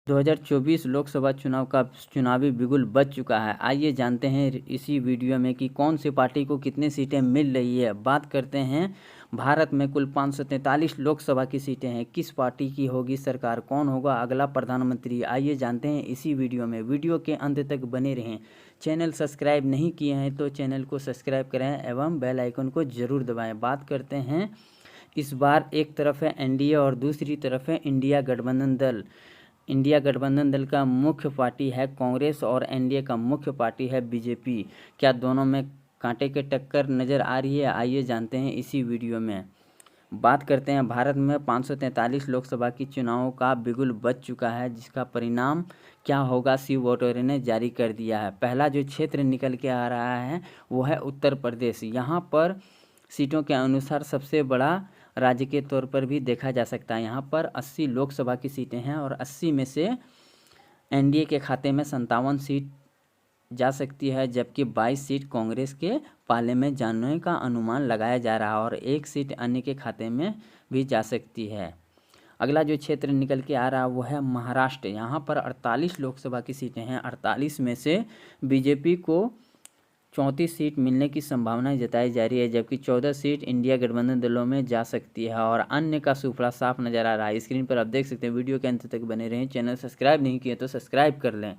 2024 लोकसभा चुनाव का चुनावी बिगुल बज चुका है। आइए जानते हैं इसी वीडियो में कि कौन सी पार्टी को कितनी सीटें मिल रही है। बात करते हैं, भारत में कुल 543 लोकसभा की सीटें हैं। किस पार्टी की होगी सरकार, कौन होगा अगला प्रधानमंत्री, आइए जानते हैं इसी वीडियो में। वीडियो के अंत तक बने रहें। चैनल सब्सक्राइब नहीं किए हैं तो चैनल को सब्सक्राइब करें एवं बेल आइकन को जरूर दबाएँ। बात करते हैं, इस बार एक तरफ है एनडीए और दूसरी तरफ है इंडिया गठबंधन दल। इंडिया गठबंधन दल का मुख्य पार्टी है कांग्रेस और एनडीए का मुख्य पार्टी है बीजेपी। क्या दोनों में कांटे के टक्कर नज़र आ रही है, आइए जानते हैं इसी वीडियो में। बात करते हैं, भारत में 543 लोकसभा की चुनावों का बिगुल बज चुका है, जिसका परिणाम क्या होगा सी वोटरों ने जारी कर दिया है। पहला जो क्षेत्र निकल के आ रहा है वो है उत्तर प्रदेश। यहाँ पर सीटों के अनुसार सबसे बड़ा राज्य के तौर पर भी देखा जा सकता है। यहाँ पर 80 लोकसभा की सीटें हैं और 80 में से एनडीए के खाते में 57 सीट जा सकती है, जबकि 22 सीट कांग्रेस के पाले में जाने का अनुमान लगाया जा रहा है और एक सीट अन्य के खाते में भी जा सकती है। अगला जो क्षेत्र निकल के आ रहा है वो है महाराष्ट्र। यहाँ पर 48 लोकसभा की सीटें हैं। 48 में से बीजेपी को 34 सीट मिलने की संभावना जताई जा रही है, जबकि 14 सीट इंडिया गठबंधन दलों में जा सकती है और अन्य का सूफड़ा साफ नजर आ रहा है। स्क्रीन पर आप देख सकते हैं। वीडियो के अंत तक बने रहें। चैनल सब्सक्राइब नहीं किए तो सब्सक्राइब कर लें।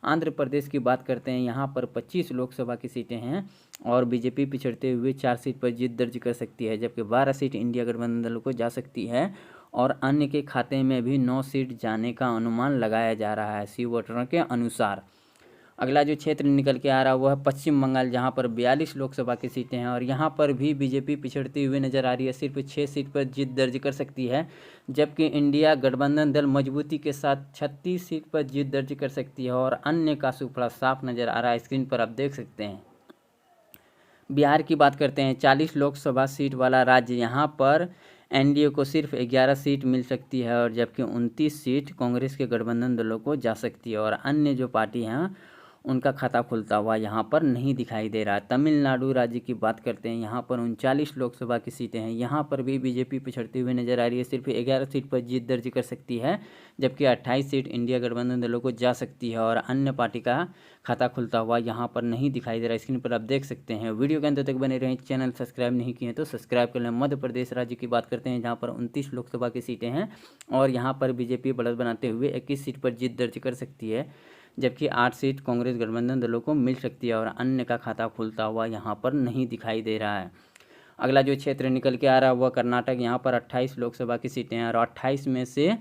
आंध्र प्रदेश की बात करते हैं, यहाँ पर 25 लोकसभा की सीटें हैं और बीजेपी पिछड़ते हुए 4 सीट पर जीत दर्ज कर सकती है, जबकि 12 सीट इंडिया गठबंधन दलों को जा सकती है और अन्य के खाते में भी 9 सीट जाने का अनुमान लगाया जा रहा है सी वोटरों के अनुसार। अगला जो क्षेत्र निकल के आ रहा है वो है पश्चिम बंगाल, जहां पर 42 लोकसभा की सीटें हैं और यहां पर भी बीजेपी पिछड़ती हुई नजर आ रही है। सिर्फ 6 सीट पर जीत दर्ज कर सकती है, जबकि इंडिया गठबंधन दल मजबूती के साथ 36 सीट पर जीत दर्ज कर सकती है और अन्य का सूफड़ा साफ नजर आ रहा है। स्क्रीन पर आप देख सकते हैं। बिहार की बात करते हैं, 40 लोकसभा सीट वाला राज्य। यहाँ पर एनडीए को सिर्फ 11 सीट मिल सकती है और जबकि 29 सीट कांग्रेस के गठबंधन दलों को जा सकती है और अन्य जो पार्टी हैं उनका खाता खुलता हुआ यहाँ पर नहीं दिखाई दे रहा। तमिलनाडु राज्य की बात करते हैं, यहाँ पर 39 लोकसभा की सीटें हैं। यहाँ पर भी बीजेपी पिछड़ती हुई नजर आ रही है। सिर्फ 11 सीट पर जीत दर्ज कर सकती है, जबकि 28 सीट इंडिया गठबंधन दलों को जा सकती है और अन्य पार्टी का खाता खुलता हुआ यहाँ पर नहीं दिखाई दे रहा। स्क्रीन पर आप देख सकते हैं। वीडियो के अंत तक बने रहें। चैनल सब्सक्राइब नहीं किए तो सब्सक्राइब कर लें। मध्य प्रदेश राज्य की बात करते हैं, जहाँ पर 29 लोकसभा की सीटें हैं और यहाँ पर बीजेपी बढ़त बनाते हुए 21 सीट पर जीत दर्ज कर सकती है, जबकि 8 सीट कांग्रेस गठबंधन दलों को मिल सकती है और अन्य का खाता खुलता हुआ यहाँ पर नहीं दिखाई दे रहा है। अगला जो क्षेत्र निकल के आ रहा है वह कर्नाटक। यहाँ पर 28 लोकसभा की सीटें हैं और 28 में से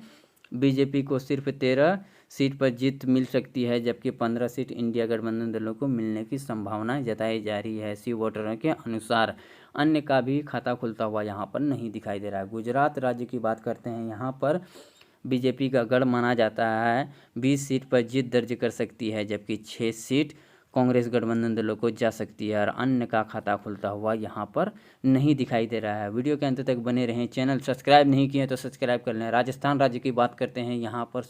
बीजेपी को सिर्फ 13 सीट पर जीत मिल सकती है, जबकि 15 सीट इंडिया गठबंधन दलों को मिलने की संभावना जताई जा रही है सी वोटरों के अनुसार। अन्य का भी खाता खुलता हुआ यहाँ पर नहीं दिखाई दे रहा है। गुजरात राज्य की बात करते हैं, यहाँ पर बीजेपी का गढ़ माना जाता है। 20 सीट पर जीत दर्ज कर सकती है, जबकि 6 सीट कांग्रेस गठबंधन दलों को जा सकती है और अन्य का खाता खुलता हुआ यहाँ पर नहीं दिखाई दे रहा है। वीडियो के अंत तक बने रहें। चैनल सब्सक्राइब नहीं किए तो सब्सक्राइब कर लें। राजस्थान राज्य की बात करते हैं, यहाँ पर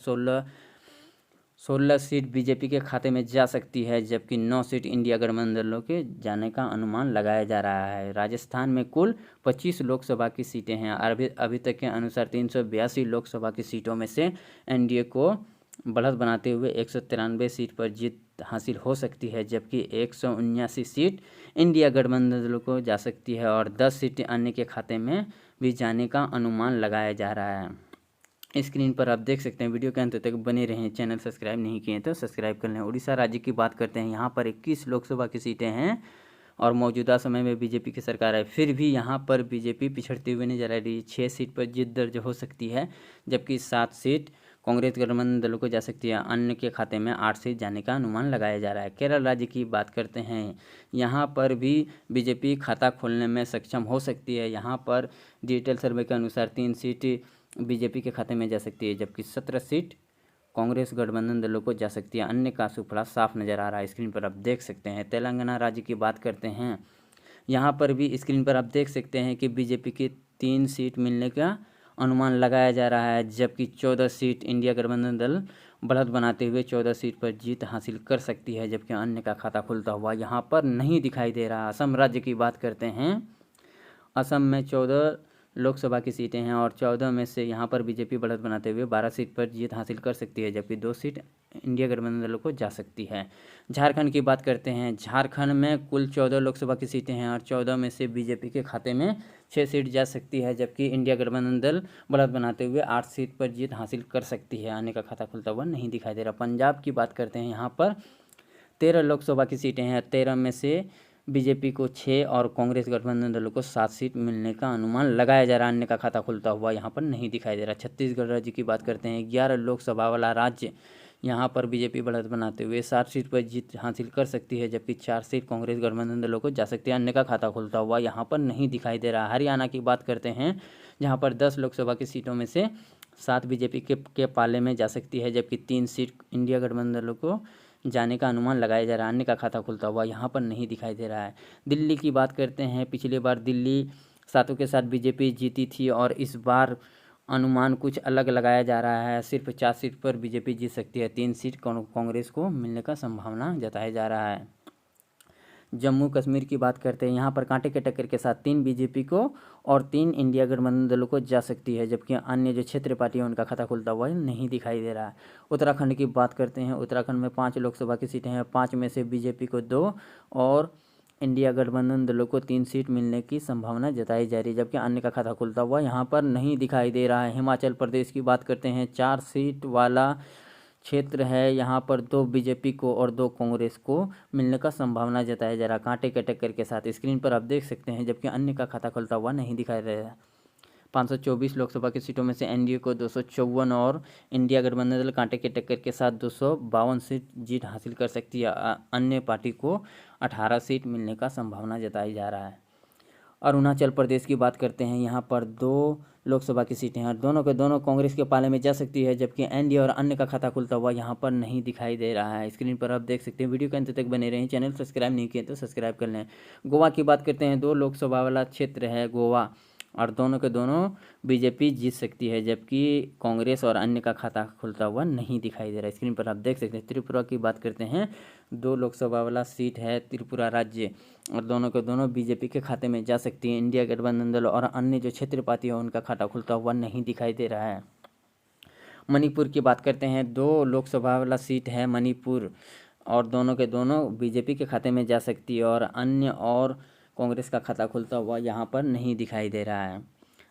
16 सीट बीजेपी के खाते में जा सकती है, जबकि 9 सीट इंडिया गठबंधन दलों के जाने का अनुमान लगाया जा रहा है। राजस्थान में कुल 25 लोकसभा की सीटें हैं। अभी तक के अनुसार 382 लोकसभा की सीटों में से एनडीए को बढ़त बनाते हुए 193 सीट पर जीत हासिल हो सकती है, जबकि 179 सीट इंडिया गठबंधन दलों को जा सकती है और 10 सीटें अन्य के खाते में भी जाने का अनुमान लगाया जा रहा है। स्क्रीन पर आप देख सकते हैं। वीडियो के अंत तक बने रहें। चैनल सब्सक्राइब नहीं किए तो सब्सक्राइब कर लें। उड़ीसा राज्य की बात करते हैं, यहाँ पर 21 लोकसभा की सीटें हैं और मौजूदा समय में बीजेपी की सरकार है। फिर भी यहाँ पर बीजेपी पिछड़ती हुई नजर आ रही है। 6 सीट पर जीत दर्ज हो सकती है, जबकि 7 सीट कांग्रेस गठबंधन दलों को जा सकती है। अन्य के खाते में 8 सीट जाने का अनुमान लगाया जा रहा है। केरल राज्य की बात करते हैं, यहाँ पर भी बीजेपी खाता खोलने में सक्षम हो सकती है। यहाँ पर डिजिटल सर्वे के अनुसार 3 सीट बीजेपी के खाते में जा सकती है, जबकि 17 सीट कांग्रेस गठबंधन दलों को जा सकती है। अन्य का सूफड़ा साफ नज़र आ रहा है। स्क्रीन पर आप देख सकते हैं। तेलंगाना राज्य की बात करते हैं, यहाँ पर भी स्क्रीन पर आप देख सकते हैं कि बीजेपी की 3 सीट मिलने का अनुमान लगाया जा रहा है, जबकि 14 सीट इंडिया गठबंधन दल बढ़त बनाते हुए 14 सीट पर जीत हासिल कर सकती है, जबकि अन्य का खाता खुलता हुआ यहाँ पर नहीं दिखाई दे रहा। असम राज्य की बात करते हैं, असम में 14 लोकसभा की सीटें हैं और 14 में से यहाँ पर बीजेपी बढ़त बनाते हुए 12 सीट पर जीत हासिल कर सकती है, जबकि 2 सीट इंडिया गठबंधन दलों को जा सकती है। झारखंड की बात करते हैं। झारखंड में कुल 14 लोकसभा की सीटें हैं और 14 में से बीजेपी के खाते में 6 सीट जा सकती है, जबकि इंडिया गठबंधन दल बढ़त बनाते हुए 8 सीट पर जीत हासिल कर सकती है। आने का खाता खुलता हुआ नहीं दिखाई दे रहा। पंजाब की बात करते हैं। यहाँ पर 13 लोकसभा की सीटें हैं। 13 में से बीजेपी को 6 और कांग्रेस गठबंधन दलों को 7 सीट मिलने का अनुमान लगाया जा रहा है। अन्य का खाता खुलता हुआ यहाँ पर नहीं दिखाई दे रहा। छत्तीसगढ़ राज्य की बात करते हैं। 11 लोकसभा वाला राज्य, यहाँ पर बीजेपी बढ़त बनाते हुए 7 सीट पर जीत हासिल कर सकती है, जबकि 4 सीट कांग्रेस गठबंधन दलों को जा सकती है। अन्य का खाता खुलता हुआ यहाँ पर नहीं दिखाई दे रहा। हरियाणा की बात करते हैं, जहाँ पर 10 लोकसभा की सीटों में से 7 बीजेपी के पाले में जा सकती है, जबकि 3 सीट इंडिया गठबंधन दलों को जाने का अनुमान लगाया जा रहा है। अन्य का खाता खुलता हुआ यहाँ पर नहीं दिखाई दे रहा है। दिल्ली की बात करते हैं। पिछली बार दिल्ली 7 के साथ बीजेपी जीती थी और इस बार अनुमान कुछ अलग लगाया जा रहा है। सिर्फ 4 सीट पर बीजेपी जीत सकती है, 3 सीट कांग्रेस को मिलने का संभावना जताया जा रहा है। जम्मू कश्मीर की बात करते हैं। यहाँ पर कांटे के टक्कर के साथ 3 बीजेपी को और 3 इंडिया गठबंधन दलों को जा सकती है, जबकि अन्य जो क्षेत्रीय पार्टी है उनका खाता खुलता हुआ नहीं दिखाई दे रहा है। उत्तराखंड की बात करते हैं। उत्तराखंड में 5 लोकसभा की सीटें हैं। 5 में से बीजेपी को 2 और इंडिया गठबंधन दलों को 3 सीट मिलने की संभावना जताई जा रही है, जबकि अन्य का खाता खुलता हुआ यहाँ पर नहीं दिखाई दे रहा है। हिमाचल प्रदेश की बात करते हैं। 4 सीट वाला क्षेत्र है। यहाँ पर 2 बीजेपी को और 2 कांग्रेस को मिलने का संभावना जताया जा रहा। कांटे के टक्कर के साथ स्क्रीन पर आप देख सकते हैं, जबकि अन्य का खाता खुलता हुआ नहीं दिखाई दे रहा है। 524 लोकसभा की सीटों में से एनडीए को 254 और इंडिया गठबंधन दल कांटे के टक्कर के साथ 252 सीट जीत हासिल कर सकती है। अन्य पार्टी को 18 सीट मिलने का संभावना जताई जा रहा है। अरुणाचल प्रदेश की बात करते हैं। यहाँ पर 2 लोकसभा की सीटें हैं और दोनों के दोनों कांग्रेस के पाले में जा सकती है, जबकि एनडीए और अन्य का खाता खुलता हुआ यहाँ पर नहीं दिखाई दे रहा है। स्क्रीन पर आप देख सकते हैं। वीडियो के अंत तक बने रहें। चैनल सब्सक्राइब नहीं किए तो सब्सक्राइब कर लें। गोवा की बात करते हैं। 2 लोकसभा वाला क्षेत्र है गोवा और दोनों के दोनों बीजेपी जीत सकती है, जबकि कांग्रेस और अन्य का खाता खुलता हुआ नहीं दिखाई दे रहा है। स्क्रीन पर आप देख सकते हैं। त्रिपुरा की बात करते हैं। 2 लोकसभा वाला सीट है त्रिपुरा राज्य और दोनों के दोनों बीजेपी के खाते में जा सकती है। इंडिया गठबंधन दल और अन्य जो क्षेत्रीय पार्टी है उनका खाता खुलता हुआ नहीं दिखाई दे रहा है। मणिपुर की बात करते हैं। 2 लोकसभा वाला सीट है मणिपुर और दोनों के दोनों बीजेपी के खाते में जा सकती है और अन्य और कांग्रेस का खाता खुलता हुआ यहाँ पर नहीं दिखाई दे रहा है।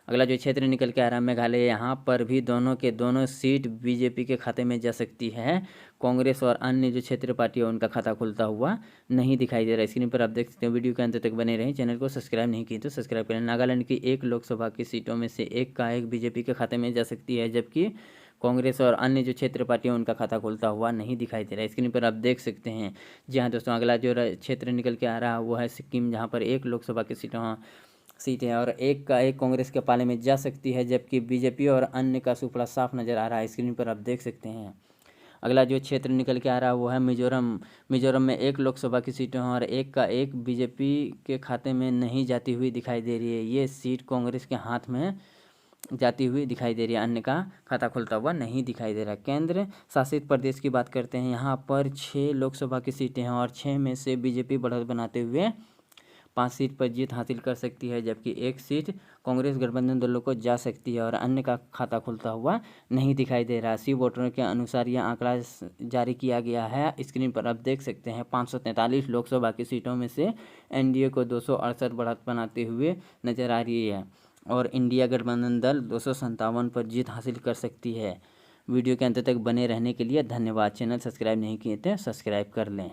अगला जो क्षेत्र निकल के आ रहा है मेघालय, यहाँ पर भी दोनों के दोनों सीट बीजेपी के खाते में जा सकती है। कांग्रेस और अन्य जो क्षेत्रीय पार्टी है उनका खाता खुलता हुआ नहीं दिखाई दे रहा है। स्क्रीन पर आप देख सकते हैं। वीडियो के अंत तक बने रहें। चैनल को सब्सक्राइब नहीं किए तो सब्सक्राइब करें। नागालैंड की 1 लोकसभा की सीटों में से 1 का 1 बीजेपी के खाते में जा सकती है, जबकि कांग्रेस और अन्य जो क्षेत्र पार्टी है उनका खाता खुलता हुआ नहीं दिखाई दे रहा है। स्क्रीन पर आप देख सकते हैं। जी हाँ दोस्तों, अगला जो क्षेत्र निकल के आ रहा है वो है सिक्किम, जहाँ पर 1 लोकसभा की सीट है और 1 का 1 कांग्रेस के पाले में जा सकती है, जबकि बीजेपी और अन्य का सुपड़ा साफ नज़र आ रहा है। स्क्रीन पर आप देख सकते हैं। अगला जो क्षेत्र निकल के आ रहा है वो है मिजोरम। मिजोरम में 1 लोकसभा की सीटें हैं और 1 का 1 बीजेपी के खाते में नहीं जाती हुई दिखाई दे रही है। ये सीट कांग्रेस के हाथ में जाती हुई दिखाई दे रही है। अन्य का खाता खुलता हुआ नहीं दिखाई दे रहा। केंद्र शासित प्रदेश की बात करते हैं। यहाँ पर 6 लोकसभा की सीटें हैं और 6 में से बीजेपी बढ़त बनाते हुए 5 सीट पर जीत हासिल कर सकती है, जबकि 1 सीट कांग्रेस गठबंधन दलों को जा सकती है और अन्य का खाता खुलता हुआ नहीं दिखाई दे रहा। सी वोटरों के अनुसार यह आंकड़ा जारी किया गया है। स्क्रीन पर आप देख सकते हैं। 543 लोकसभा की सीटों में से एनडीए को 268 बढ़त बनाते हुए नजर आ रही है और इंडिया गठबंधन दल 257 पर जीत हासिल कर सकती है। वीडियो के अंत तक बने रहने के लिए धन्यवाद। चैनल सब्सक्राइब नहीं किए तो सब्सक्राइब कर लें।